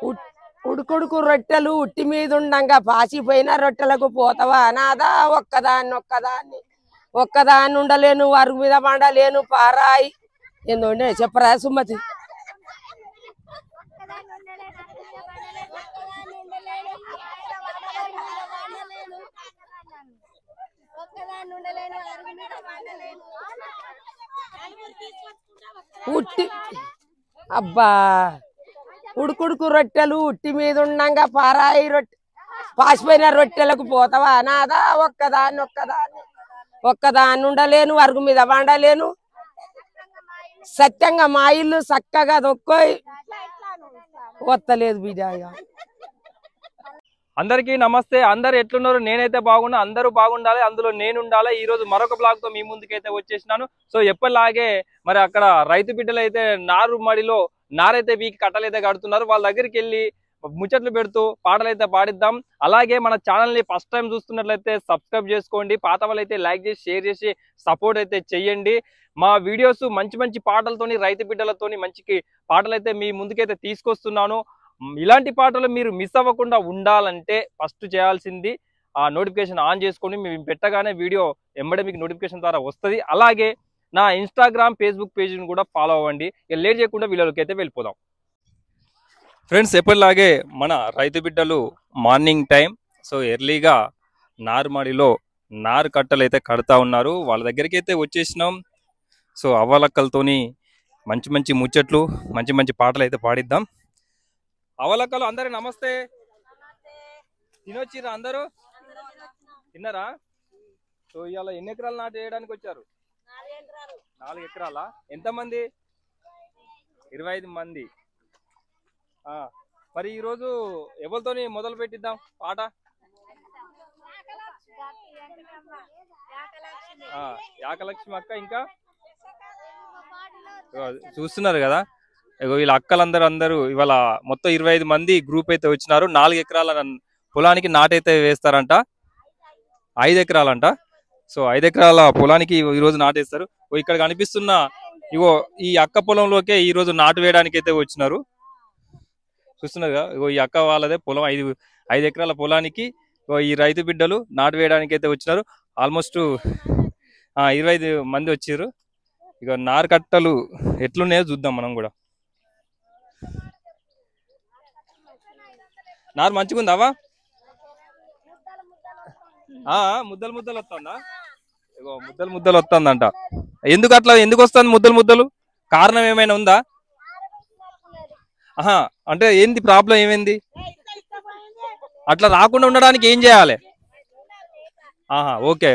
ఉట్- ఉడుకుడుకు రొట్టెలు ఉట్టి మీద ఉండంగా పాసిపోయిన రొట్టెలకు పోతావా నాదా ఒక్కదాన్ని ఉండలేను వరుగు మీద పండలేను పారాయి ఏందో చెప్పరా సుమతి. ఉట్టి అబ్బా ఉడుకుడుకు రొట్టెలు ఉట్టి మీద ఉండంగా పారాయి రొట్టె పాసిపోయిన రొట్టెలకు పోతావా నాదా ఒక్కదాన్ని ఉండలేను వరుగు మీద వండలేను సత్యంగా మా ఇల్లు చక్కగా దొక్కోయి వత్తలేదు బిడ్డ. అందరికీ నమస్తే. అందరు ఎట్లున్నారు? నేనైతే బాగున్నా, అందరూ బాగుండాలి, అందులో నేను ఉండాలి. ఈ రోజు మరొక బ్లాగ్ తో మీ ముందుకైతే వచ్చేసినాను. సో ఎప్పటిలాగే మరి అక్కడ రైతు బిడ్డలు అయితే నారు మడిలో నారైతే వీకి కట్టలైతే కడుతున్నారు. వాళ్ళ దగ్గరికి వెళ్ళి ముచ్చట్లు పెడుతూ పాటలైతే పాడిద్దాం. అలాగే మన ఛానల్ ని ఫస్ట్ టైం చూస్తున్నట్లయితే సబ్స్క్రైబ్ చేసుకోండి. పాత వాళ్ళైతే లైక్ చేసి షేర్ చేసి సపోర్ట్ అయితే చెయ్యండి. మా వీడియోస్ మంచి మంచి పాటలతోని రైతు బిడ్డలతోని మంచి పాటలైతే మీ ముందుకైతే తీసుకొస్తున్నాను. ఇలాంటి పాటలు మీరు మిస్ అవ్వకుండా ఉండాలంటే ఫస్ట్ చేయాల్సింది ఆ నోటిఫికేషన్ ఆన్ చేసుకొని మేము పెట్టగానే వీడియో వెంబడే మీకు నోటిఫికేషన్ ద్వారా వస్తుంది. అలాగే నా ఇన్స్టాగ్రామ్ ఫేస్బుక్ పేజ్ని కూడా ఫాలో అవ్వండి. ఇక లేట్ చేయకుండా వీడియోలోకి అయితే వెళ్ళిపోదాం. ఫ్రెండ్స్ ఎప్పటిలాగే మన రైతు బిడ్డలు మార్నింగ్ టైం సో ఎర్లీగా నారుమడిలో నారు కట్టలు అయితే కడతా ఉన్నారు. వాళ్ళ దగ్గరికి అయితే వచ్చేసినాం. సో అవ్వలక్కలతోని మంచి మంచి ముచ్చట్లు మంచి మంచి పాటలు అయితే పాడిద్దాం. అవలక్కలు అందరూ నమస్తే. తినొచ్చిరా? అందరూ తిన్నారా? సో ఇవాళ ఎన్ని ఎకరాలు నాటు వేయడానికి వచ్చారు? 4 ఎకరాలా? ఎంతమంది? 25 మంది. మరి ఈరోజు ఎవరితోని మొదలు పెట్టిద్దాం పాట? యాకలక్ష్మి అక్క ఇంకా చూస్తున్నారు కదా. వీళ్ళ అక్కలందరూ ఇవాళ మొత్తం 25 మంది గ్రూప్ అయితే వచ్చినారు. 4 ఎకరాల పొలానికి నాటైతే వేస్తారంట. 5 ఎకరాలంట. సో 5 ఎకరాల పొలానికి ఈరోజు నాటేస్తారు. ఇక్కడ కనిపిస్తున్న ఇగో ఈ అక్క పొలంలోకే ఈరోజు నాటు వేయడానికి అయితే వచ్చినారు. చూస్తున్నారు కదా, ఇగో ఈ అక్క వాళ్ళదే పొలం. 5 ఎకరాల పొలానికి ఈ రైతు బిడ్డలు నాటు వేయడానికి అయితే వచ్చినారు. ఆల్మోస్ట్ 25 మంది వచ్చారు. ఇక నారు కట్టలు ఎట్లున్నాయో చూద్దాం మనం కూడా. నారు మంచిగా ఉందావా? ముద్దలు ముద్దలు వస్తుందా? ఇగో ముద్దలు వస్తుందంట. ఎందుకు వస్తుంది ముద్దలు? కారణం ఏమైనా ఉందా? అంటే ఏంది ప్రాబ్లం? ఏమైంది? అట్లా రాకుండా ఉండడానికి ఏం చేయాలి? ఓకే.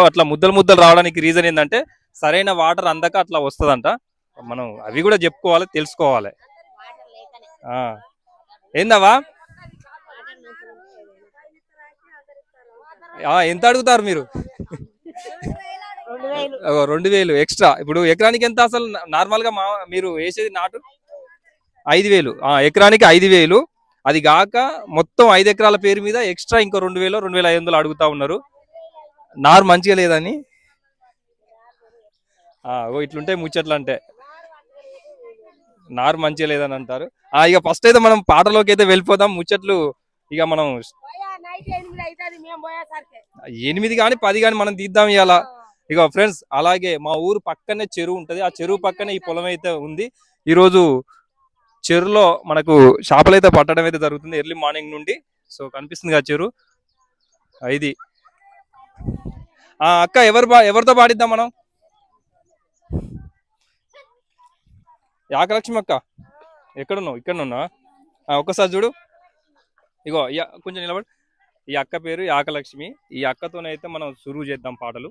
అట్లా ముద్దలు రావడానికి రీజన్ ఏంటంటే సరైన వాటర్ అందక అట్లా వస్తుందంట. మనం అవి కూడా చెప్పుకోవాలి, తెలుసుకోవాలి. ఏందవా? ఎంత అడుగుతారు మీరు? 2000 ఎక్స్ట్రా. ఇప్పుడు ఎకరానికి ఎంత అసలు నార్మల్ గా మీరు వేసేది నాటు? 5000. ఎకరానికి 5000. అది కాక మొత్తం 5 ఎకరాల పేరు మీద ఎక్స్ట్రా ఇంకో 2000 2500 అడుగుతా ఉన్నారు. నారు మంచిగా లేదని. ఇట్లుంటే ముచ్చట్లు అంటే నారు మంచిగా లేదని అంటారు. ఇక ఫస్ట్ అయితే మనం పాటలోకి అయితే వెళ్ళిపోదాం. ముచ్చట్లు ఇక మనం 8 కానీ 10 కానీ మనం తీద్దాం ఇవాళ. ఇక ఫ్రెండ్స్ అలాగే మా ఊరు పక్కనే చెరువు ఉంటది. ఆ చెరువు పక్కనే ఈ పొలం అయితే ఉంది. ఈరోజు చెరువులో మనకు చేపలు అయితే పట్టడం అయితే జరుగుతుంది ఎర్లీ మార్నింగ్ నుండి. సో కనిపిస్తుంది కదా చెరువు. ఇది అక్క ఎవరితో పాడిద్దాం మనం? యాకలక్ష్మి అక్క ఎక్కడున్నావు? ఇక్కడ ఉన్నా. ఒక్కసారి చూడు. ఇగో కొంచెం నిలబడి. ఈ అక్క పేరు యాకలక్ష్మి. ఈ అక్కతోనైతే మనం సురువు చేద్దాం పాటలు.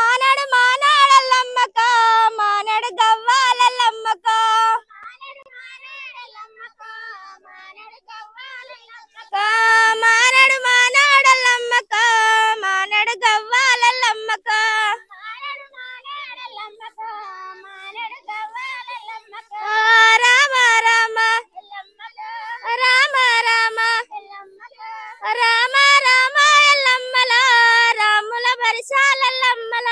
మానడు మానాడల్లమ్మక మానడు గవ్వాలల్లమ్మక మానడు మానాడల్లమ్మక మానడు గవ్వాలల్లమ్మక రామ రామ రామ రామ రామ రామ ఎల్లమ్మల రాముల పరిశాలల్లమ్మల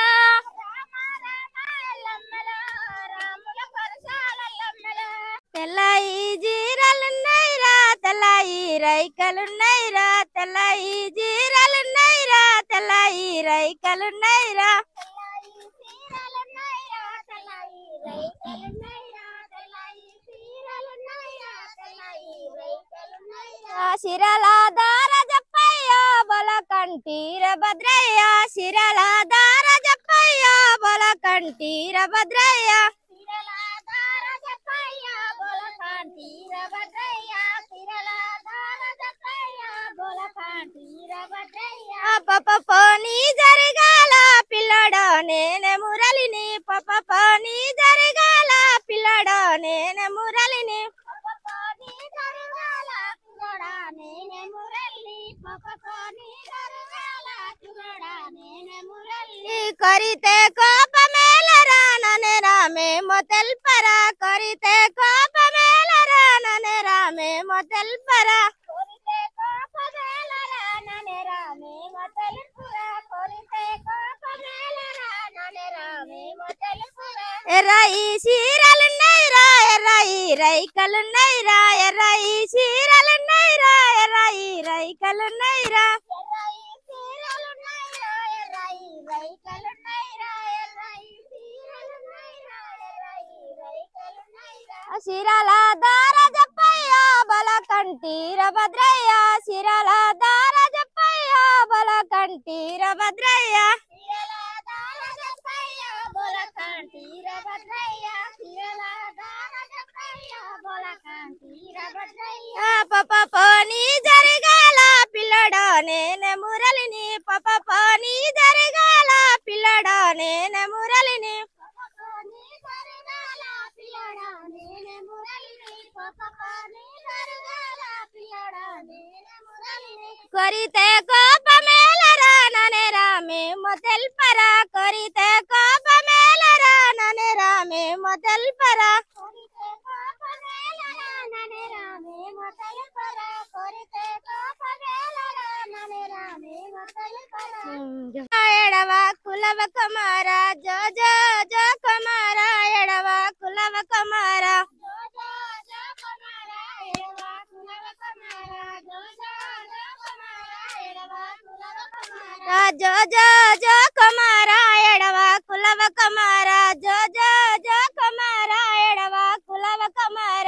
తెల్లాయి జీరాలున్నాయిరా తెల్లాయి రైకలున్నాయిరా తెల్లాయి జీరాలున్నాయిరా తెల్లాయి రైకలున్నాయిరా శిరల దార జప్పయ్య బల కంఠీర భద్రయ్య శిరల దార జప్పయ్య బల కంఠీర భద్రయ్య పని జరగాల పిల్లడ నేనే మురళిని పని జరగాల పిల్లడ నేనే మురళిని కరితే కోపమేలరా ననే రామే మొదల్పరా కరితే కోపమేలరా ననే రామే మొదల్పరా ఎర్రాయి చీరలున్నాయిరా ఎర్రాయి రైకలున్నాయిరా ఎర్రాయి చీరలున్నాయిరా ఎర్రాయి రైకలున్నాయిరా శిరల దార జప్పయ్య బల కంఠీర భద్రయ్య శిరల దార జప్పయ్య బల కంఠీర భద్రయ్య పని జరగాల పిల్లడ నేనే మురళిని పని జరగాల పిల్లడ నేనే మురళిని కరితే కోపమేలరా ననే రామే మొదల్పరా కరితే కోపమేలరా ననే రామే మొదల్పరా ఎడవ కులవ కుమార జో జో జో కుమార ఎడవ కులవ కుమార జో జో జో కుమార ఎడవ కులవ కుమార జో జో జో కుమార ఎడవ కులవ కుమార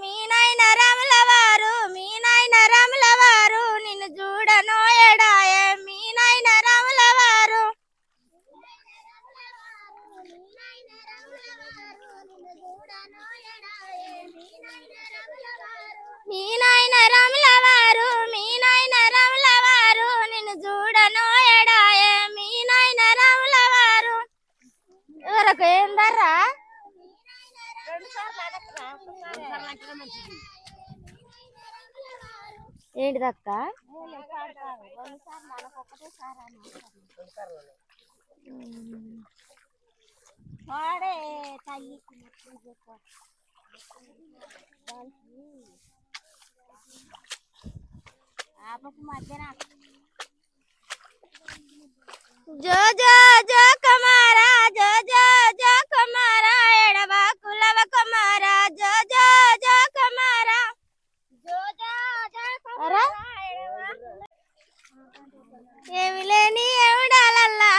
మీ నాయన రాముల వారు మీ నాయన రాముల వారు నిన్ను చూడను ఎడాయే మీ నాయన రాముల వారు మీ నాయన రాముల వారు మీ నాయన రాముల వారు నిన్ను చూడను ఎడాయే మీ నాయన రాముల వారు ఎవరకు ఏందర్రా ఏంటిదక్క జో జో జో కుమారా జో జో జో కుమారా ఎడవ కులవ కుమారా జో జో జో కుమారా జో జో జో కుమారా ఏమి లేని ఎవడాలల్లా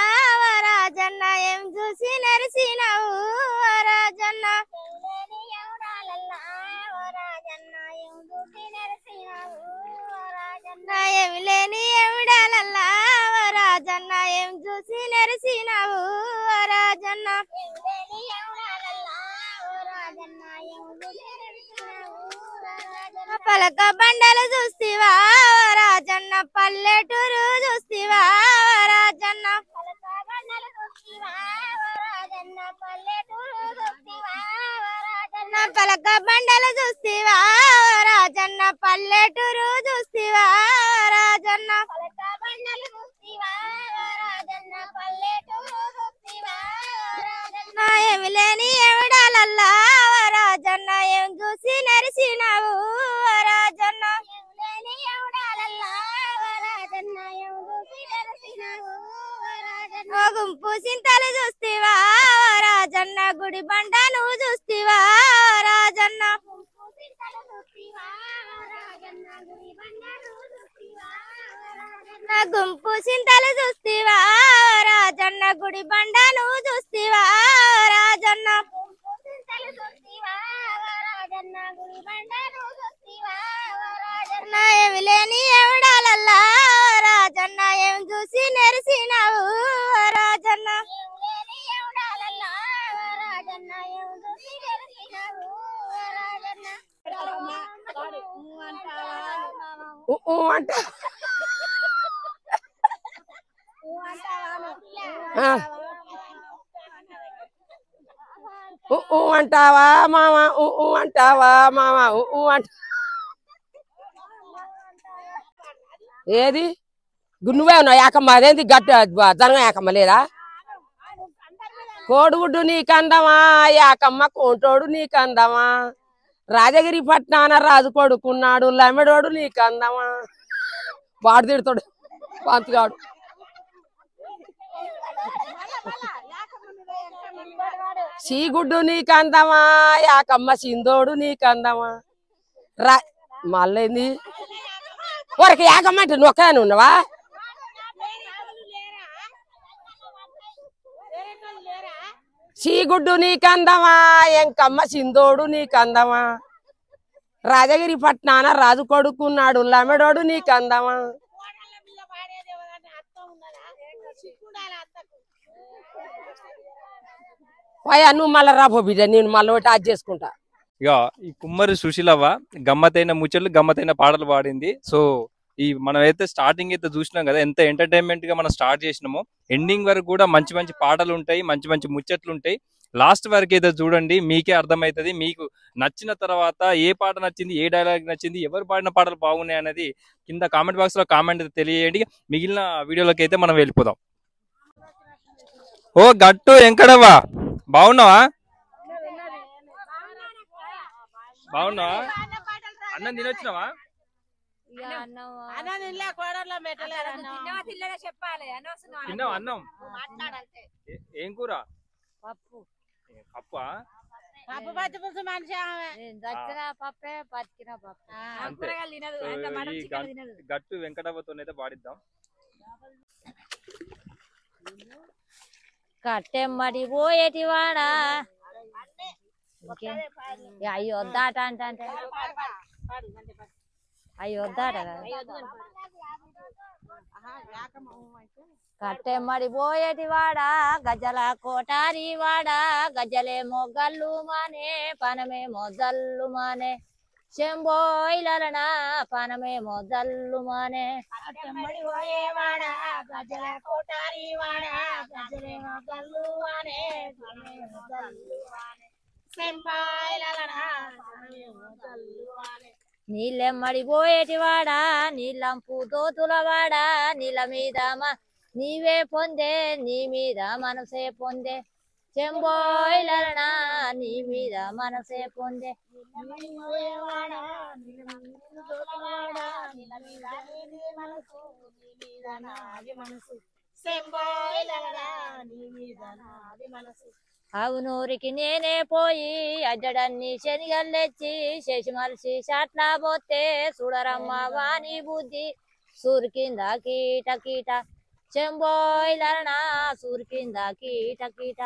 రాజన్న ఏం చూసి నరిసినావు రాజన్న ఏమి లేని ఎవడాలల్లా రాజన్న ఏం చూసి నరిసినావు రాజన్న పలక బండలు చూస్తివా రాజన్న పల్లెటూరు చూస్తివా రాజన్న పలక బండలు చూస్తివా రాజన్న పల్లెటూరు చూస్తివా రాజన్న పలక బండలు చూస్తివా రాజన్న పల్లెటూరు చూస్తివా రాజన్న పలక బండలు చూస్తివా రాజన్న పల్లెటూరు చూస్తివా రాజన్న ఏమి లేని ఎవడాలల్లా రాజన్న ఏం చూసి నరిసినావు రాజన్న ఏమి లేని ఎవడాలల్లా రాజన్న ఏం చూసి నరిసినావు రాజన్న గుంపు సింతలు చూస్తివా రాజన్న గుడి బండ నువ్వు చూస్తివా రాజన్న గుంపు సింతలు చూస్తివా రాజన్న గుడి బండ నువ్వు చూస్తివా రాజన్న గుంపు సింతలు చూస్తివా రాజన్న గుడి బండ నువ్వు చూస్తివా రాజన్న గుంపు సింతలు చూస్తివా రాజన్న గుడి బండ నువ్వు చూస్తివా రాజన్న ఏమి లేని ఎవడాలల్లా రాజన్న ఏం చూసి నెరిసినావు రాజన్న ఏమి లేని ఎవడాలల్లా రాజన్న ఏం చూసి నెరిసినావు రాజన్న అంట అంటావా మామ అంటావా మామ అంట ఏది నువ్వే ఉన్నావు ఏకమ్మ అదేంటి గట్టు జనం ఏకమ్మ లేదా కోడిగుడ్డు నీకందమా ఏకమ్మ కోంటోడు నీకందమా రాజగిరి పట్నాన రాజు కొడుకున్నాడు లమెడోడు నీకందమా వాడు తిడతాడు పంతుగాడు సీగుడ్డు నీకందమా యాకమ్మ సిందోడు నీకందమా మళ్ళీ వరకు యాకమ్మ అంటే నువ్వు ఒక్కదాని ఉన్నావా సీగుడ్డు నీకందమా ఎంకమ్మ సిందోడు నీకందమా రాజగిరి పట్నాన రాజు కొడుకున్నాడు లమెడోడు నీకందమా వయా నువ్వు మళ్ళీ రాబో బిడ్డ నేను మళ్ళీ ఒకటి అది చేసుకుంటా ఇక ఈ కుమ్మరి సుశీలవ్వ గమ్మతైన ముచ్చట్లు గమ్మతైన పాటలు పాడింది. సో ఈ మనం అయితే స్టార్టింగ్ అయితే చూసినాం కదా, ఎంత ఎంటర్టైన్మెంట్ గా మనం స్టార్ట్ చేసినామో ఎండింగ్ వరకు కూడా మంచి మంచి పాటలు ఉంటాయి, మంచి మంచి ముచ్చట్లు ఉంటాయి. లాస్ట్ వరకు అయితే చూడండి, మీకే అర్థమవుతుంది. మీకు నచ్చిన తర్వాత ఏ పాట నచ్చింది, ఏ డైలాగ్ నచ్చింది, ఎవరు పాడిన పాటలు బాగున్నాయి అనేది కింద కామెంట్ బాక్స్ లో కామెంట్ తెలియజేయండి. మిగిలిన వీడియోలోకి అయితే మనం వెళ్ళిపోదాం. ఓ గట్టు ఎంకడవ్వా, బాగున్నావా? బాగున్నావా? అన్నం తినొచ్చినావా? తిన్నావా అన్నం? ఏం కూర? పప్పు. పప్పా? గట్టు వెంకటవ్వతోనైతే పాడిద్దాం. కట్టెమ్మడి పోయేటి వాడా అయ్యి వద్దాట అంటే అయ్యి వద్దాట కట్టెమ్మడి పోయేటి వాడా గజల కోటారి వాడా గజలే మొగ్గల్లు మానే పనమే మొదల్లు మానే చెంబోయిలన పనమే మొదల్లు మానే కట్టెమ్మడి పోయేవాడా గజల కోటారి వాడా గజలే మొగ్గల్లు మానే పనమే మొదల్లు మానే నీళ్ళెమ్మడి పోయేటి వాడా నీళ్ళంపు దోతుల వాడా నీళ్ళ మీద నీవే పొందే నీ మీద మనసే పొందే చెంబోయిలనా నీ మీద మనసే పొందే అవునూరికి నేనే పోయి అడ్డడన్ని శనిగల్లెచ్చి శశి మలిసి చాట్లా పోతే చూడరమ్మ వాణి బుద్ధి సూరు కింద కీట కీట చెంబోయిలనా సూరు కింద కీట కీట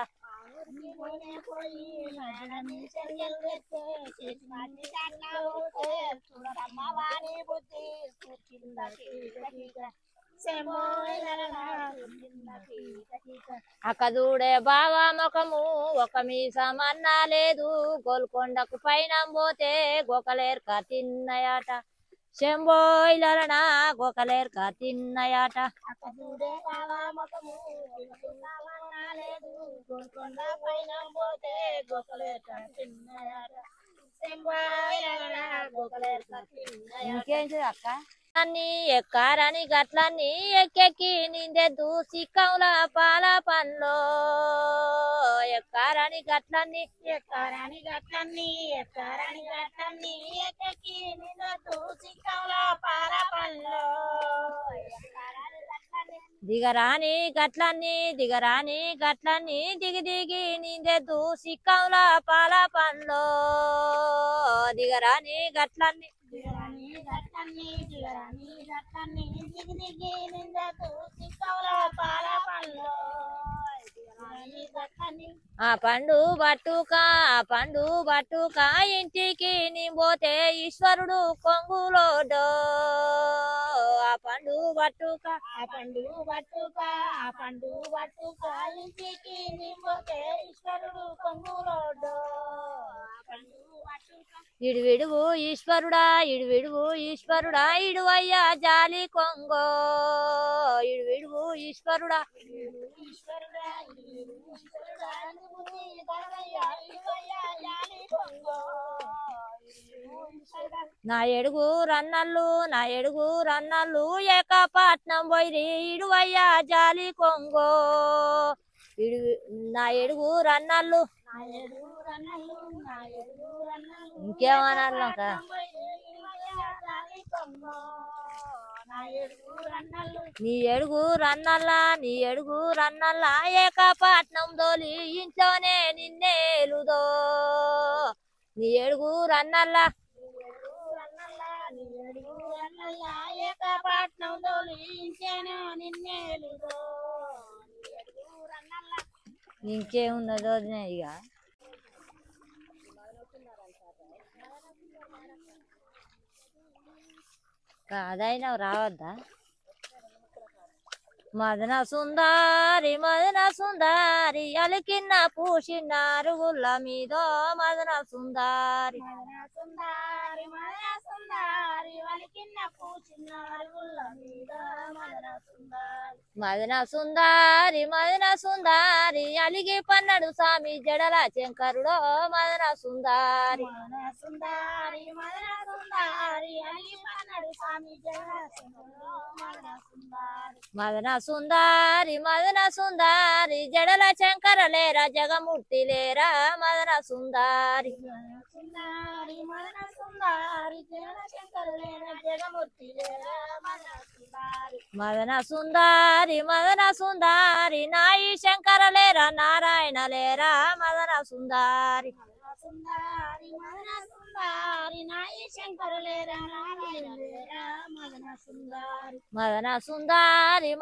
అక్క చూడే బావా ముఖము ఒక మీసమన్నా లేదు గోల్కొండకు పైన పోతే గోకలేర్క తిన్నయాట శంభోయిలన గోకలేర్క తిన్నయాట ఇంకేంటి అక్క అన్ని ఎక్కారని గట్లన్నీ ఎక్కెక్కి నిందెద్దు సిక్కముల పాల పండ్లో ఎక్కారని గట్లన్నీ ఎక్కెక్కి నిందెద్దు సిక్కముల పాల పండ్లో దిగరాని గట్లన్నీ దిగి దిగి నిందెద్దు సిక్కముల పాల పండ్లో దిగరాని గట్లన్నీ ఆ పండు బట్టుక ఇంటికి నింబోతే ఈశ్వరుడు కొంగులోడో ఆ పండు బట్టుక ఇంటికి నింబోతే ఈశ్వరుడు కొంగులోడో ఇడువిడువు ఈశ్వరుడా ఇడువయ్యా జాలి కొంగో ఇడువిడువు ఈశ్వరుడా నా ఎడుగు రన్నల్లు ఏకపట్నం పోయిరి ఇడువయ్యా జాలి కొంగో నా ఎడుగు రన్నల్లు ఇంకేమన్నా నీ ఎడుగు రన్నల్లా ఏకపట్నం దోలి ఇంట్లోనే నిన్నేలుదో నీ ఎడుగు రన్నల్లా ఏకపట్నం దోలి ఇంట్లోనే నిన్నేలుదో ఇంకేమున్నదో ఇక అదైనా రావద్దా మదన సుందారి అలికిన్న పూసినారు గుల్ల మీదో మదన సుందారి మదన సుందారి అలిగి పన్నడు స్వామి జడల శంకరుడో మదన సుందారి మదన సుందారి జడల శంకర లేరా జగమూర్తి లేరా మదన సుందారి మదన సుందారి నాయి శంకర లేరా నారాయణ లేరా మదన సుందారి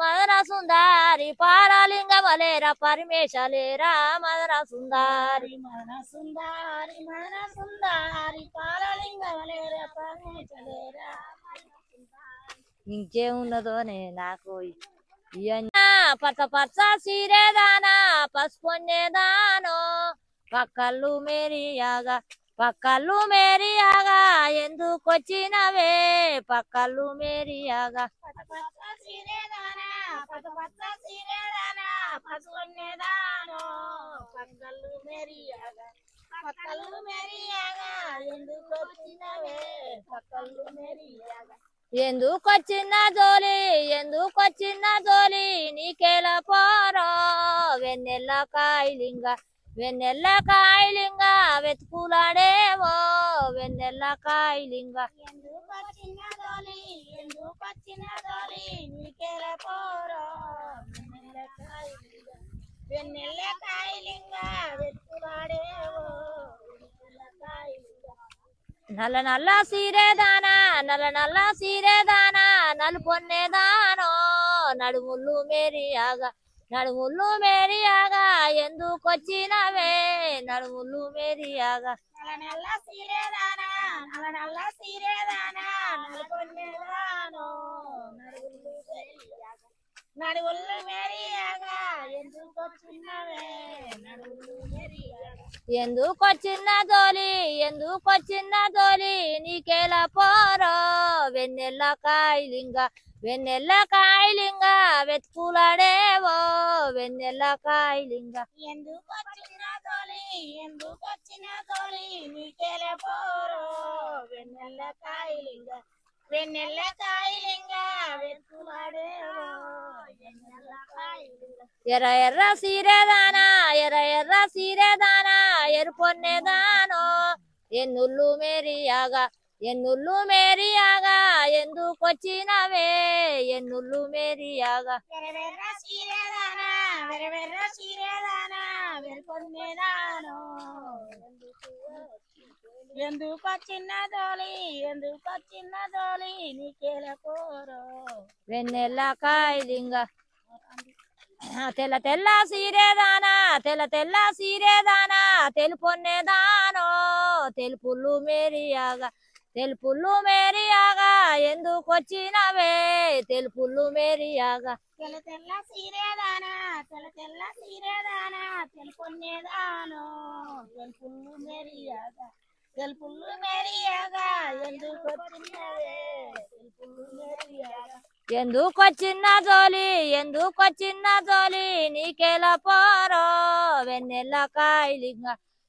మదన సుందారి పారాలింగమ లేరా పరమేశ లేరా మదన సుందారి ఇంకేమున్నదోనే నాకు పచ్చ సీరేదానా పసుపొన్నేదానో పక్కళ్ళు మేరియాగా ఎందుకొచ్చినవే పక్కళ్ళు మేరియాగా ఎందుకొచ్చిన జోలి నీకేలా పోరో వెన్నెల్ల కాయలింగ వెతుకులాడేవో వెన్నెల్ల కాయలింగ నల్ల నల్ల సీరేదానా నలుపొన్నేదానో నడుముళ్ళు మేరియాగా ఎందుకొచ్చినవే నడుముళ్ళు మేరియాగా నల్ల సీరేదానా నలుపొన్నేదానో నడుముళ్ళు మేరియాగా నడువులు మెరియాగా ఎందుకొచ్చినవే నడువులు మెరియాగా ఎందుకొచ్చిన దోలి ఎందుకొచ్చిన దోలి నీకెలా పోరో వెన్నెల్ల కాయలింగ వెన్నెల్ల కాయలింగ వెతుకులాడేవో వెన్నెల్ల కాయలింగ ఎందుకొచ్చిన తోలి ఎందుకొచ్చిన తోలి నీకెలా పోరో వెన్నెల కాయలింగ వెన్నెల కాయలింగ వెతుకులాడేవో వెన్నెల కాయలింగ ఎర్ర ఎర్ర సీరెదానా ఎర్ర ఎర్ర సీరెదానా ఎరుపొన్నెదానో ఎన్నుళ్ళు మేరియాగా ఎన్నుళ్ళు మేరియాగా ఎందుకొచ్చినవే ఎన్నుళ్ళు మేరియాగా వెరవెర్ర సీరేదానా వెరవెర్ర సీరేదానా వెరుకొన్నేదానో ఎందుకొచ్చిన దోలి ఎందుకొచ్చిన దోలి నీకెలా పోరో వెన్నెల్ల కాయలింగ తెల్ల తెల్ల సీరేదానా తెల్ల తెల్ల సీరేదానా తెలుపొన్నెదానో తెలుపుళ్ళు మేరియాగా తెలుపుళ్ళు మేరియాగా ఎందుకొచ్చినవే తెలుపుళ్ళు మేరియాగా తెల్ల తెల్ల సీరేదానా తెల్ల తెల్ల సీరేదానా తెలుపొన్నేదానో తెలుపుళ్ళు మెరియాగా తెలుపుళ్ళు మెరియాగా ఎందుకొచ్చినవే తెలుపుళ్ళు మెరియాగా ఎందుకొచ్చిన జోలి ఎందుకొచ్చిన జోలి నీకెలా పోరో వెన్నెల్ల కాయలింగ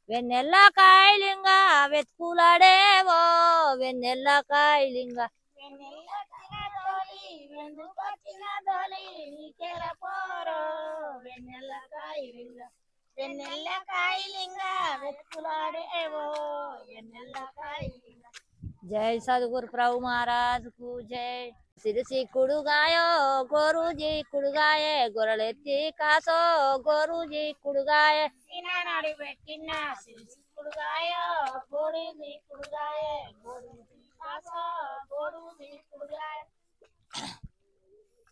వెన్నెల్ల కాయలింగ వెతుకులాడేవో వెన్నెల్ల కాయలింగ వెన్నెల్లొచ్చిన దోలి ఎందుకొచ్చిన దోలి నీకెలా పోరో వెన్నెల కాయలింగ వెన్నెల కాయలింగ వెతుకులాడేవో వెన్నెల కాయలింగ జై సద్గురు ప్రభు మహారాజ్ కు జై సిరిసి కుడుగాయో గోరుజీ కుడుగాయే గొర్రెలెత్తి కాసో గోరుజీ కుడుగాయే నాడు పెట్టిన సిరిసిక్కుడుగాయో గోడుది కుడుగాయే గోడుది కాసో గోడుది కుడుగాయ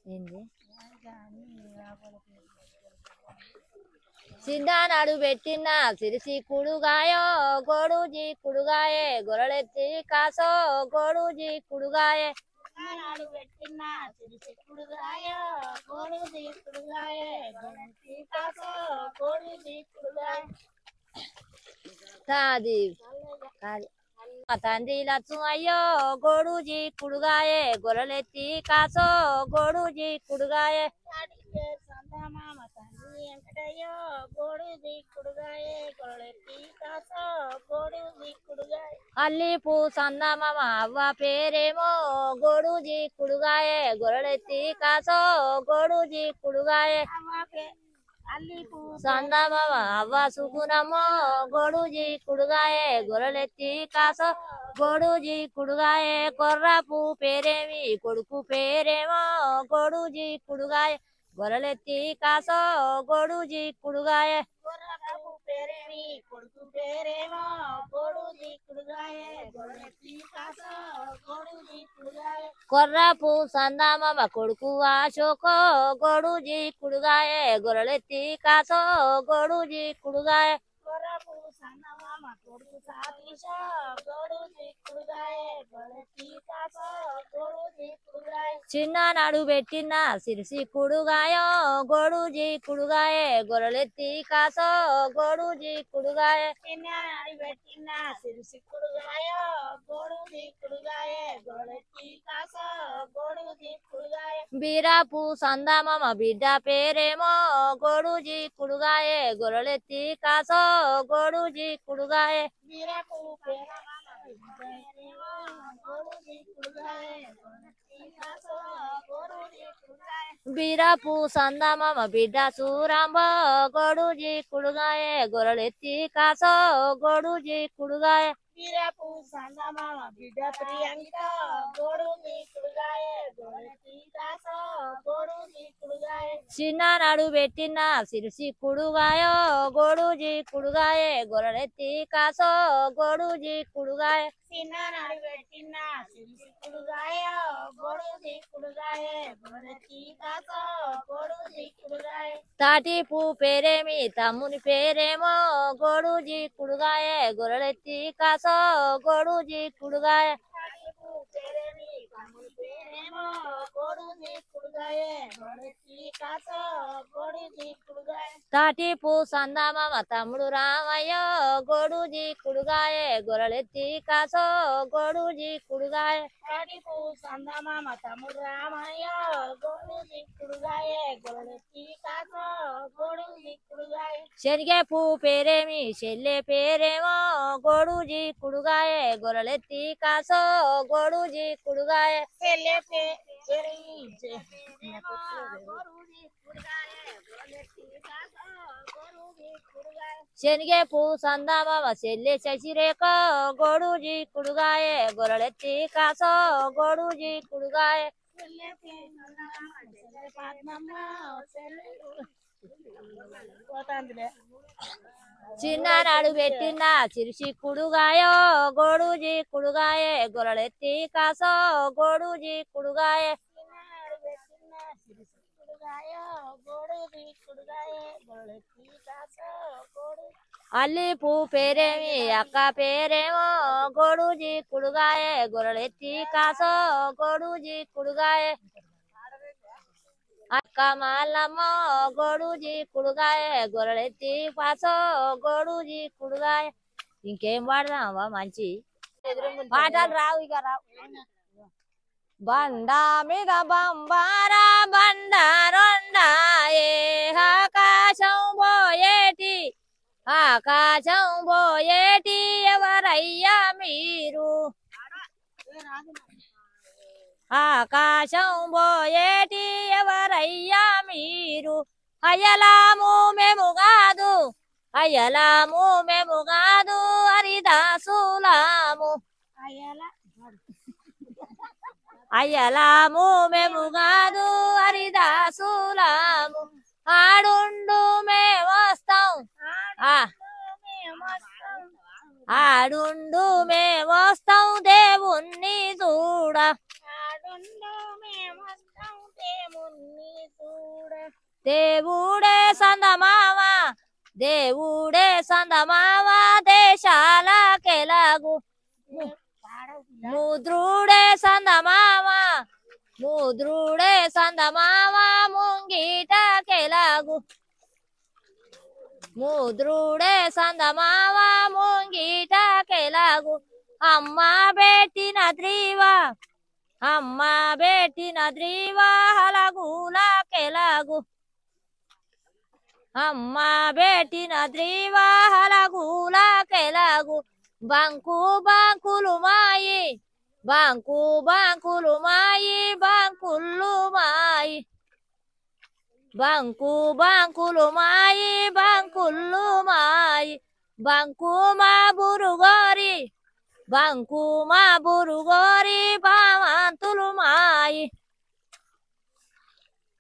ఏంది సింధానాడు పెట్టిన సిరిసి కుడుగాయో గోడుజీ కుడుగాయే గొర్రెలెత్తి కాసో గోడుజీ కుడుగాయే నాడు పెట్టిన సిరిసిక్కుడుగాయో గోడుది కుడుగాయే గోడుది కాసో గోడుది కుడుగాయ తాది తండ్రి లచ్చు అయ్యో గోడుజీ కుడుగాయే గొర్రెలెత్తి కాసో గోడుజీ కుడుగాయే సందమామ తండ్రి వెంకటయ్యో గోడుది కుడుగాయే గొర్రెలెత్తి కాసో గోడుది కుడుగాయ అల్లిపు సందమామ అవ్వ పేరేమో గోడుజీ కుడుగాయే గొర్రెలెత్తి కాసో గోడుజీ కుడుగాయే అల్లిపు సందమామ అవ్వ సుగుణమో గోడుజీ కుడుగాయే గొర్రెలెత్తి కాసో గోడుజీ కుడుగాయే కొర్రపు పేరేమి కొడుకు పేరేమో గోడుజీ కుడుగాయే గొర్రెలెత్తి కాసో గోడుజీ కుడుగాయే కొర్రపు పేరేమి కొడుకు పేరేమో గోడుది కుడుగాయే గొర్రెత్తి కాసో గోడుది కుడుగాయ కొర్రపు సందమామ కొడుకు అశోకో గోడుజీ కుడుగాయే గొర్రెలెత్తి కాసో గోడుజీ కుడుగాయే కొర్రపు సన్నమామ కొడుకు సాతీశ గోడుది కుడుగాయే గొర్రెత్తి కాసో గోడుది కుడుగాయ చిన్ననాడు పెట్టిన సిరిసి కుడుగాయో గోడుజీ కుడుగాయే గొర్రెలెత్తి కాసో గోడుజీ కుడుగాయే చిన్నాడి పెట్టిన సిరిసిక్కుడుగాయో గోడుది కుడుగాయే గొర్రెత్తి కాసో గోడుది కుడుగాయ బీరాపు సందమామ బిడ్డ పేరేమో గోడుజీ కుడుగాయే గొర్రెలెత్తి కాసో గోడుజీ కుడుగాయే వీరపు పేరమామ పేరేమో గోడుది కుడుగాయే గొర్రెత్తి కాసో గోడుది కుడుగాయ బీరాపు సందమామ బిడ్డ సూరాంబ గోడుజీ కుడుగాయే గొర్రెలెత్తి కాసో గోడుజీ కుడుగాయే వీరపు సందమామ బిడ్డ ప్రియాంక గోడుది కుడుగాయే గొర్రెత్తి కాసో గోడుది కుడుగాయ చిన్ననాడు పెట్టిన సిరిసి కుడుగాయో గోడుజీ కుడుగాయే గొర్రెలెత్తి కాసో గోడుజీ కుడుగాయే చిన్ననాడు పెట్టిన సిరిసిక్కుడుగాయో గోడుది కుడుగాయే గొర్రెత్తి కాసో గోడుది కుడుగాయ తాటిపు పేరేమి తమ్ముని పేరేమో గోడుజీ కుడుగాయే గొర్రెలెత్తి కాసో గోడుజీ కుడుగాయే పేరేమి తమ్ముడి పేరేమో గోడుది కుడుగాయే గొర్రెత్తి కాసో గోడు దిక్కుడుగాయ తాటిపు సందమామ తమ్ముడు రామయ్య గోడుజీ కుడుగాయే గొర్రెలెత్తి కాసో గోడుజీ కుడుగాయే తాటిపు సందమామ తమ్ముడు రామయ్య గోడు దిక్కుడుగాయే గొర్రెలెత్తి కాసో గోడు దిక్కుడుగాయ శనిగే పూ పేరేమి చెల్లె పేరేమో గోడుజీ కుడుగాయే గొర్రెలెత్తి కాసో గోడుజీ కుడుగాయే చెల్లె శనిగే పూ సందమామ చెల్లె శశిరేఖ గోడుజీ కుడుగాయే గొర్రెలెత్తి కాసో గోడుజీ కుడుగాయే చిన్ననాడు పెట్టిన చిరిసి కుడుగాయో గోడుజీ కుడుగాయే గొర్రెలెత్తి కాసో గోడుజీ కుడుగాయే అల్లి పూ పేరేమి అక్క పేరేమో గోడుజీ కుడుగాయే గొర్రెలెత్తి కాసో గోడుజీ కుడుగాయే అక్క మాలమ్మ గోడుజీ కుడుగాయే గొర్రెలెత్తి కాసో గోడుజీ కుడుగాయే ఇంకేం పాడదామా మంచి పాటలు రావు ఇక రావు బండా మీద బంబారా బండారొండాయే ఆకాశం పోయేటి ఎవరయ్యా మీరు ఆకాశం పోయేటి ఎవరయ్యా మీరు అయ్యలాము మేము కాదు హరిదాసులాము అయ్యలాము మేము కాదు హరిదాసులాము ఆడుండు మేమొస్తాం ఆడుండు మేమొస్తాం దేవుణ్ణి చూడ దేవుడే సందమామ దేశాలకెలాగు ముద్రుడే సందమామ ముంగిటకెలాగు ముద్రుడే సందమామ ముంగిటకెలాగు అమ్మ పెట్టిన ద్రీవ హలగులకెలాగు అమ్మ పెట్టిన ద్రీవ హలగులకెలాగు బంకులు మాయి బంకులు మాయి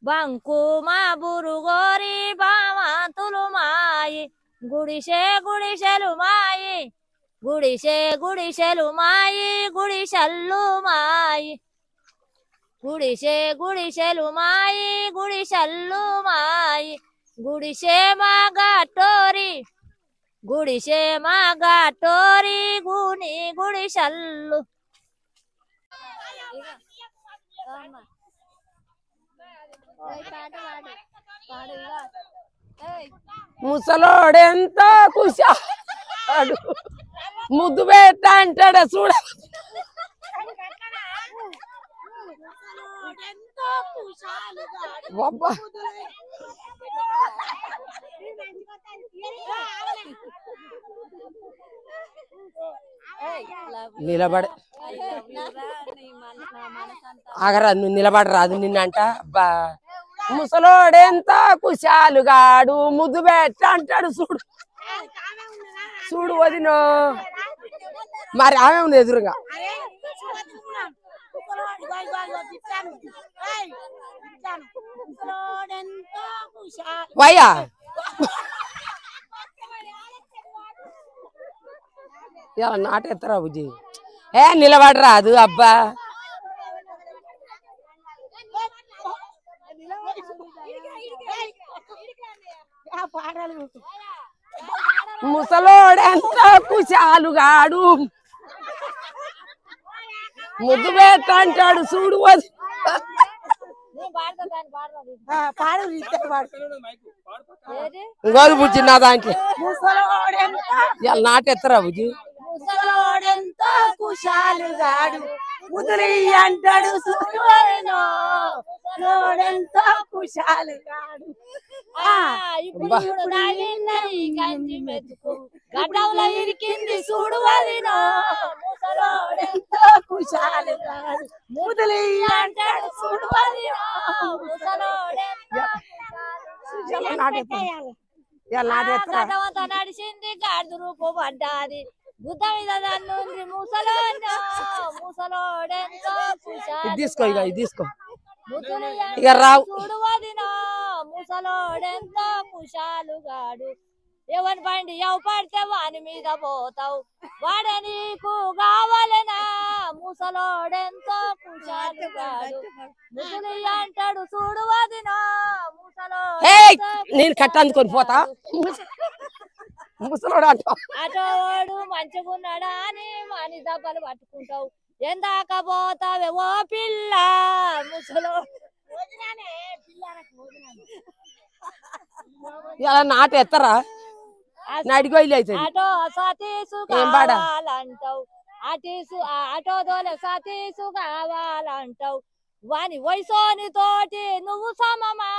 బంకు మా బురుగోరి బామంతులు మాయి గుడిసెలు మాయి గుడిసెలు మాయి గుడిసె మా గట్టోరి గుడిసెల్లు ముసలోడెంత కుశాడు ముద్దు పెట్ట అంటాడు చూడ బాబా నిలబడి ఆగరా నువ్వు నిలబడరాదు నిన్నంట బా ముసలోడెంత కుశాలుగాడు ముద్దు పెట్ట అంటాడు చూడు వదినో మరి ఆమె ఉంది ఎదురుగా వయ్యా ఇలా నాటెత్తరా బుజ్జి నిలబడరాదు అబ్బా ముసలోడెంత కుశాలుగాడు ముద్దు పెట్ట అంటాడు చూడు పాడు ఇంకోది బుజ్జి నా దాంట్లో ఇవాళ నాటెత్తరా బుజ్జి ముసలోడెంత కుశాలుగాడు ముదులి అంటాడు ముసలోడెంత కుశాలుగాడు గడ్డంలో ఇరికింది చూడు వదినో ముసలోడెంత కుశాలుగాడు ముదులి అంటాడు చూడు వదినో గడ్డమంతా నడిచింది గాడిద రూపు పడ్డాది గుద్ద మీద దన్నుంది ముసలోడెంతో తీసుకో ఇక తీసుకో ఇక రావు చూడు వదినో ముసలోడెంతో కుశాలుగాడు ఎవరి బండి ఎవు పడితే వాని మీద పోతావు వాడ నీకు కావాలనా ముసలోడెంతో కుశాలుగాడు ముసలి అంటాడు చూడు వదినో నేను కట్ట అందుకొని పోతా ముసలోడు అంటావు అటోడు మంచిగున్నాడా అని మాని దెబ్బలు పట్టుకుంటావు ఎందాక పోతావే ఓ పిల్ల ముసలోడు ఇలా నాట ఎత్తరా నడిగోయిలు అవుతుంది అటో సతీసు కావాలంటావు అటో దోలే సతీసు కావాలంటావు వాని వయసోని తోటి నువ్వు సమమా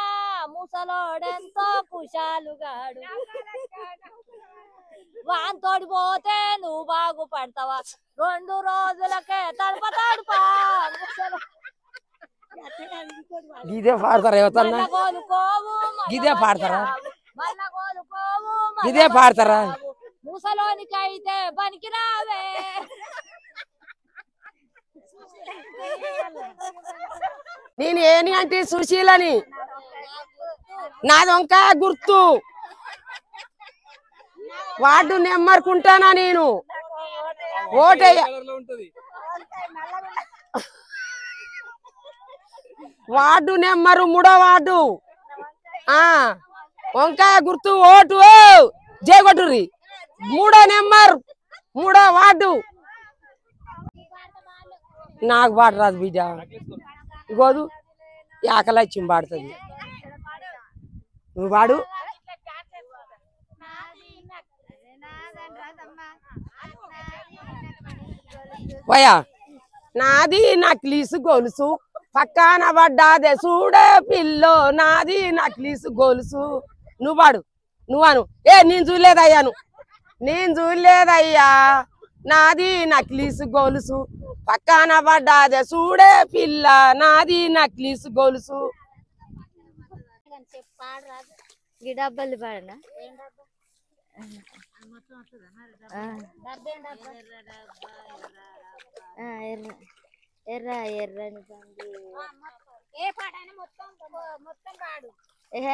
ముసలోడెంతో కుశాలుగాడు వాంతోడి పోతే నువ్వు బాగుపడతావా 2 రోజులకే తడపా గిదే పాడతారా ఎవతన్నా కోలుకోవు గిదే పాడతారా మళ్ళా కోలుకోవు గిదే పాడతారా ముసలోనికైతే పనికి రావే నేను ఏని అంటే సుశీలని నాది వంకాయ గుర్తు వార్డు నెమ్మరుకుంటానా నేను ఓటయ్య వార్డు నెమ్మరు 3వ వార్డు వంకాయ గుర్తు ఓటు జయగొట్టుర్రి 3వ నెంబర్ 3వ వార్డు నాకు పాట రాదు బిడ్డ ఇగోదు ఆకలచ్చి పాడుతుంది నువ్వు పాడు పోయా నాది నక్లీసు గొలుసు పక్కన పడ్డాదే చూడే పిల్లో నాది నక్లీసు గొలుసు నువ్వు పాడు నువ్వాను నేను చూడలేదయ్యా నాది నక్లీసు గొలుసు పక్కన పడ్డాదే చూడే పిల్ల నాది నక్లీసు గొలుసు ఈ డబ్బలు పాడనా ఎర్ర ఎర్రని బండి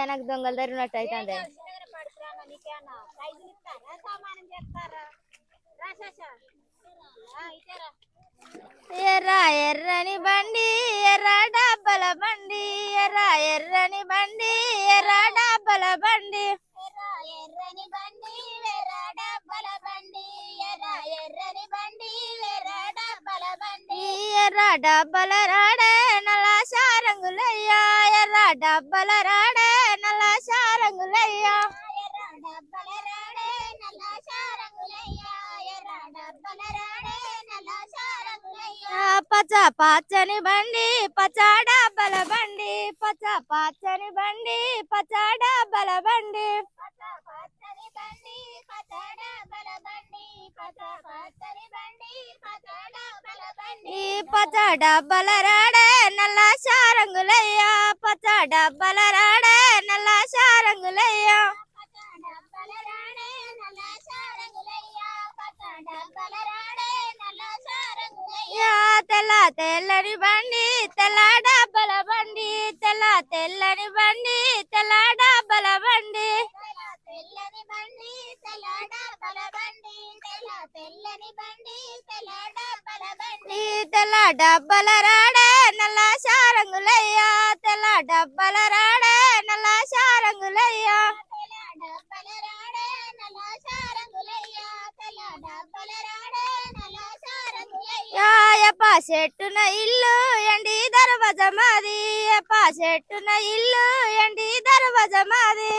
నాకు దొంగలు తరిగినట్టు అయితే ఎర్ర ఎర్రని బండి ఎర్ర డబ్బల బండి ఎర్ర ఎర్రని బండి ఎర్ర డబ్బల బండి ఎర్రని బండి ఎర్ర డబ్బల బండి ఎర్ర ఎర్రని బండి ఎర్ర డబ్బల బండి ఎర్ర డబ్బల రాడే నల్ల సారంగులయ్యా ఎర్ర డబ్బల రాడే నల్ల సారంగులయ్యా ఎర్ర డబ్బల రాడే నల్ల సారంగులయ్యా ఎర్ర డబ్బల రాడే నల్ల సారంగులయ్యా పచ్చ పచ్చని బండి పచ్చ డబ్బల బండి పచ్చ పచ్చని బండి పచ్చ డబ్బల బండి పచ్చని బండి పచ్చ డబ్బల బండి పచ్చ పచ్చని బండి పచ్చ డబ్బల బండి పచ్చ డబ్బల రాడే నల్ల సారంగులయ్యా పచ్చ డబ్బల రాడే నల్ల సారంగులయ్యా పచ్చ డబ్బల రాడే నల్ల సారంగులయ్యా పచ్చ డబ్బల రాడే నల్ల సారంగులయ్యా తెల్ల తెల్లని బండి తెల్ల డబ్బల బండి తెల్ల తెల్లని బండి తెల్ల డబ్బల బండి తెల్లని బండి తెల్ల డబ్బల బండి తెల్ల తెల్లని బండి తెల్ల డబ్బల బండి తెల్ల డబ్బల రాడే నల్ల సారంగులయ్యా తెల్ల డబ్బల రాడే నల్ల సారంగులయ్యా తెల్ల డబ్బల రాడే నల్ల సారంగులయ్యా తెల్ల డబ్బల రాడే నల్ల సారంగులయ్యా యప్ప చెట్టున ఇల్లు ఎండి దర్వ దర్వాజ మాది ఏప చెట్టున ఇల్లు ఎండి దర్వాజ మాది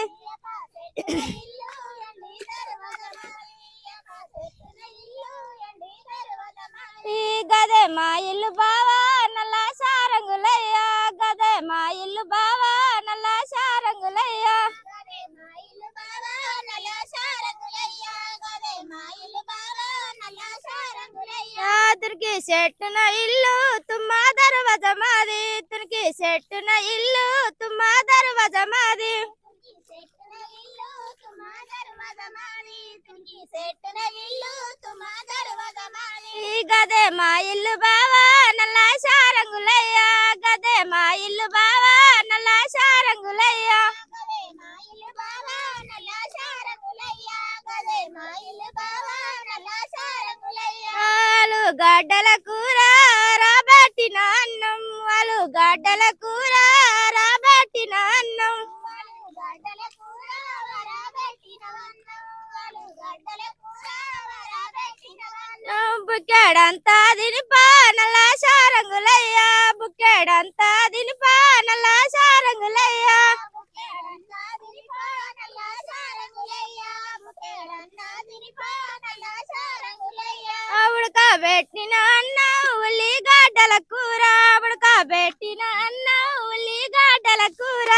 ఈ గదే మా ఇల్లు బావా నల్ల సారంగులయ్యా గదే మా ఇల్లు బావా నల్ల సారంగులయ్యా తునికి చెట్టున ఇల్లు తుమ్మా దర్వాజ మాది తునికి చెట్టున ఇల్లు తుమ్మా దర్వాజ మాది ఈ గదే మా ఇల్లు బావా నల్ల సారంగులయ్యా గదే మా ఇల్లు బావా నల్ల సారంగులయ్యా ఆలు గడ్డల కూర రాబట్టిన అన్నం ఆలు గడ్డల కూర రాబట్టిన అన్నం బుక్కెడంతా దినిపా నల్ల సారంగులయ్యా బుక్కెడంతా దినిపా నల్ల సారంగులయ్యా ఉడకబెట్టిన అన్నం ఉల్లిగడ్డల కూర ఉడకబెట్టిన అన్నం ఉల్లిగడ్డల కూర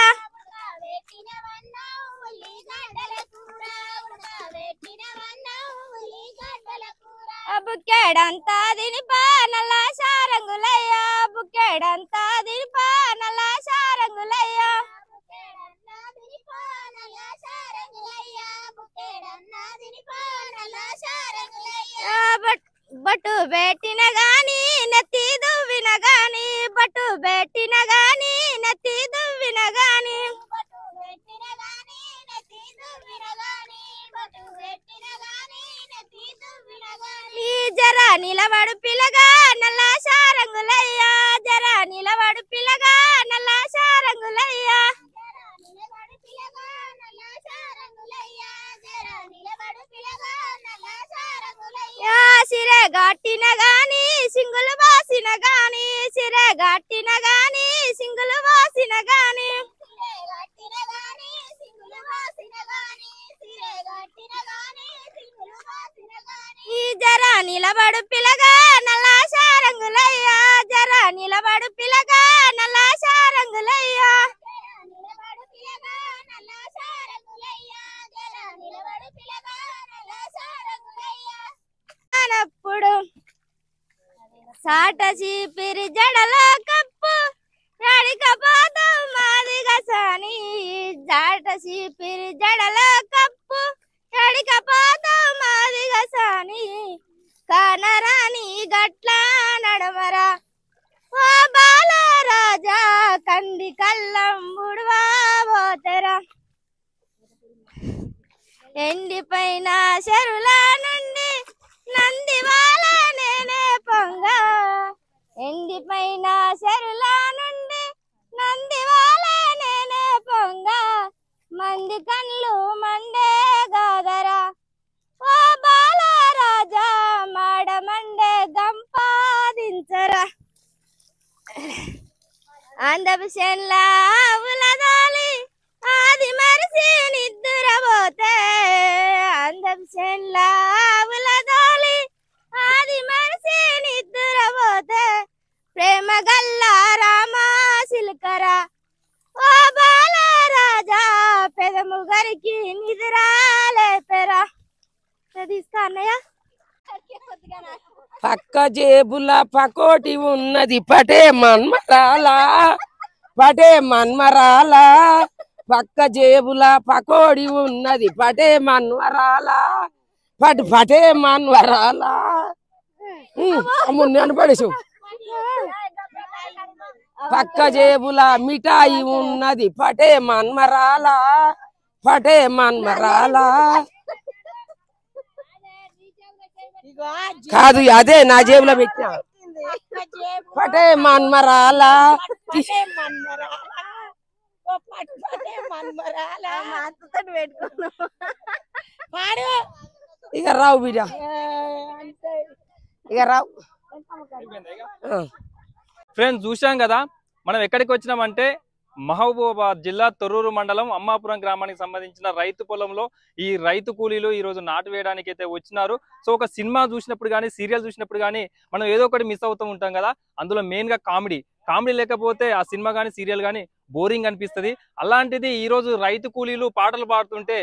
బుక్కెడంతా దినిపా నల్ల సారంగులయ్యా బుక్కెడంతా దినిపా నల్ల సారంగులయ్యా బట్టు పెట్టిన గాని నెత్తి దువ్విన గాని బట్టు పెట్టిన గాని నెత్తి దువ్విన గాని ఈ జర నిలబడు పిల్లగా నల్ల సారంగులయ్యా జర నిలబడు పిల్లగా నల్ల సారంగులయ్యా సిరే గట్టిన గాని సింగులు వాసిన గాని సిరే గట్టిన గాని సింగులు వాసిన గాని ఈ జర నిలబడు పిల్లగా నల్ల సారంగులయ్యా జర నిలబడు పిల్లగా నల్ల సారంగులయ్యా అప్పుడు సాట చీపిరి జడలో కప్పు రడికపోతాం మాదిగా సాని జాట చీపిరి జడలో కప్పు రడికపోతాం మాదిగా సాని కనరాని గట్ల నడమరా ఓ బాలరాజా కంది కల్లం బుడవా పోతరా ఎండిపైన చెరువుల నుండి నందివాల నేనే పొంగ ఎండిపైన చెరువుల నుండి నందివాల నేనే పొంగ మంది కళ్ళు మండే గాదరా ఓ బాలరాజా మాడ మండే గంపాదించరా అందపు చెల్లా ఉలదాలి ఆది మరిసి నిద్రపోతే అందపు చెల్లా ఉలదాలి ఆది మరిసి నిద్రపోతే ప్రేమ గల్లా రామా సిల్కరా ఓ బాలరాజా పెదము గరికి నిద్రాలేపెరా తీసుకా అన్నయ్య పక్క జేబుల పకోటి ఉన్నది పటే మన్మరాలా పటే మన్మరాలా పక్క జేబుల పకోడి ఉన్నది పటే మన్మరాలా పటే మన్మరాలా అమ్ముని పడేసు పక్క జేబుల మిఠాయి ఉన్నది పటే మన్మరాలా పటే మన్మరాలా కాదు అదే నా జేబులో పెట్టినా పటే మన్మరాలా ఇక రావు బిడ్డ ఇక రావు. ఫ్రెండ్స్ చూసాం కదా మనం ఎక్కడికి వచ్చినామంటే మహబూబాబాద్ జిల్లా తొర్రూరు మండలం అమ్మాపురం గ్రామానికి సంబంధించిన రైతు పొలంలో ఈ రైతు కూలీలు ఈ రోజు నాటు వేయడానికి అయితే వచ్చినారు. సో ఒక సినిమా చూసినప్పుడు కానీ సీరియల్ చూసినప్పుడు కానీ మనం ఏదో ఒకటి మిస్ అవుతూ ఉంటాం కదా. అందులో మెయిన్ గా కామెడీ లేకపోతే ఆ సినిమా కానీ సీరియల్ కానీ బోరింగ్ అనిపిస్తుంది. అలాంటిది ఈ రోజు రైతు కూలీలు పాటలు పాడుతుంటే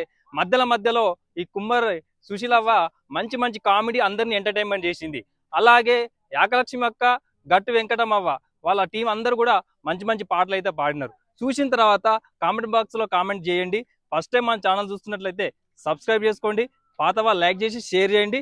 మధ్యలో ఈ కుమ్మర్ సుశీలవ్వ మంచి మంచి కామెడీ అందరిని ఎంటర్టైన్మెంట్ చేసింది. అలాగే యాకలక్ష్మి అక్క, గట్టు వెంకటమవ్వ వాళ్ళ టీం అందరూ కూడా మంచి మంచి పాటలు అయితే పాడినారు. చూసిన తర్వాత కామెంట్ బాక్స్ లో కామెంట్ చేయండి. ఫస్ట్ టైం మన ఛానల్ చూస్తున్నట్లయితే సబ్స్క్రైబ్ చేసుకోండి. పాత వాళ్ళు లైక్ చేసి షేర్ చేయండి.